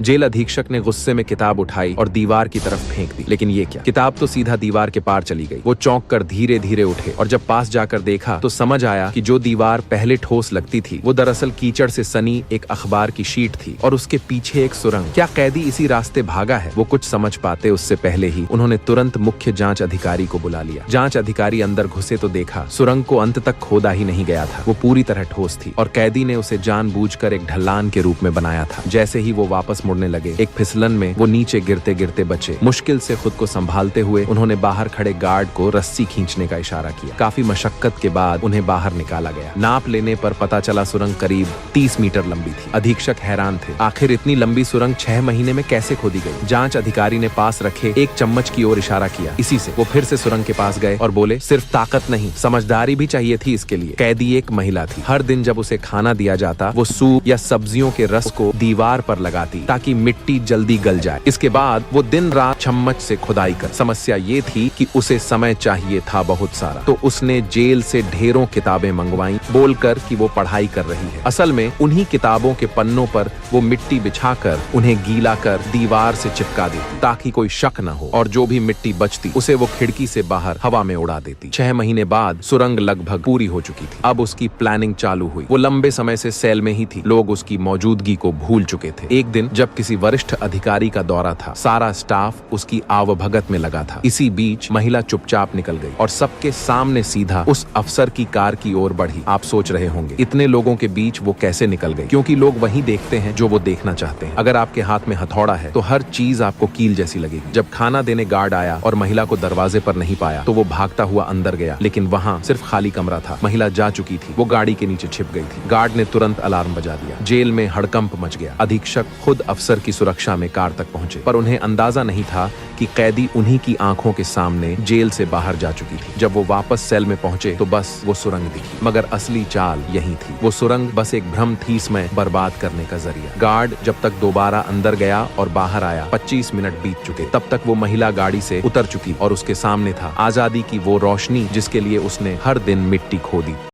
Jail अधीक्षक ने गुस्से में किताब उठाई और दीवार की तरफ फेंक दी। लेकिन ये क्या, किताब तो सीधा दीवार के पार चली गई। वो चौंक कर धीरे धीरे उठे और जब पास जाकर देखा तो समझ आया कि जो दीवार पहले ठोस लगती थी वो दरअसल कीचड़ से सनी एक अखबार की शीट थी और उसके पीछे एक सुरंग। क्या कैदी इसी रास्ते भागा है? वो कुछ समझ पाते उससे पहले ही उन्होंने तुरंत मुख्य जांच अधिकारी को बुला लिया। जांच अधिकारी अंदर घुसे तो देखा सुरंग को अंत तक खोदा ही नहीं गया था। वो पूरी तरह ठोस थी और कैदी ने उसे जानबूझकर एक ढलान के रूप में बनाया था। जैसे ही वो वापस मुड़ने लगे एक फिसलन में वो नीचे गिरते गिरते बचे। मुश्किल से खुद को संभालते हुए उन्होंने बाहर खड़े गार्ड को रस्सी खींचने का इशारा किया। काफी मशक्कत के बाद उन्हें बाहर निकाला गया। नाप लेने पर पता चला सुरंग करीब 30 मीटर लंबी थी। अधीक्षक हैरान थे, आखिर इतनी लंबी सुरंग 6 महीने में कैसे खोदी गई? जांच अधिकारी ने पास रखे एक चम्मच की ओर इशारा किया। इसी से वो फिर से सुरंग के पास गए और बोले, सिर्फ ताकत नहीं, समझदारी भी चाहिए थी इसके लिए। कैदी एक महिला थी। हर दिन जब उसे खाना दिया जाता वो सूप या सब्जियों के रस को दीवार पर लगाती ताकि मिट्टी जल्दी गल जाए। इसके बाद वो दिन रात चम्मच से खुदाई कर। समस्या ये थी कि उसे समय चाहिए था बहुत सारा, तो उसने जेल से ढेरों किताबें मंगवाई बोलकर कि वो पढ़ाई कर रही है। असल में उन्हीं किताबों के पन्नों पर वो मिट्टी बिछाकर उन्हें गीला कर दीवार से चिपका देती ताकि कोई शक न हो, और जो भी मिट्टी बचती उसे वो खिड़की से बाहर हवा में उड़ा देती। 6 महीने बाद सुरंग लगभग पूरी हो चुकी थी। अब उसकी प्लानिंग चालू हुई। वो लंबे समय से सेल में ही थी। लोग उसकी मौजूदगी को भूल चुके थे। एक दिन जब किसी वरिष्ठ अधिकारी का दौरा था, सारा स्टाफ उसकी आवभगत में लगा था। इसी बीच महिला चुपचाप निकल गई और सबके सामने सीधा उस अफसर की कार की ओर बढ़ी। आप सोच रहे होंगे इतने लोगों के बीच वो कैसे निकल गई? क्योंकि लोग वही देखते हैं जो वो देखना चाहते हैं। अगर आपके हाथ में हथौड़ा है तो हर चीज आपको कील जैसी लगेगी। जब खाना देने गार्ड आया और महिला को दरवाजे पर नहीं पाया तो वो भागता हुआ अंदर गया, लेकिन वहाँ सिर्फ खाली कमरा था। महिला जा चुकी थी। वो गाड़ी के नीचे छिप गई थी। गार्ड ने तुरंत अलार्म बजा दिया। जेल में हड़कंप मच गया। अधीक्षक खुद अफसर की सुरक्षा में कार तक पहुंचे, पर उन्हें अंदाजा नहीं था कि कैदी उन्हीं की आंखों के सामने जेल से बाहर जा चुकी थी। जब वो वापस सेल में पहुंचे तो बस वो सुरंग दिखी, मगर असली चाल यही थी। वो सुरंग बस एक भ्रम थी इसमें बर्बाद करने का जरिया। गार्ड जब तक दोबारा अंदर गया और बाहर आया 25 मिनट बीत चुके। तब तक वो महिला गाड़ी से उतर चुकी और उसके सामने था आजादी की वो रोशनी जिसके लिए उसने हर दिन मिट्टी खोदी।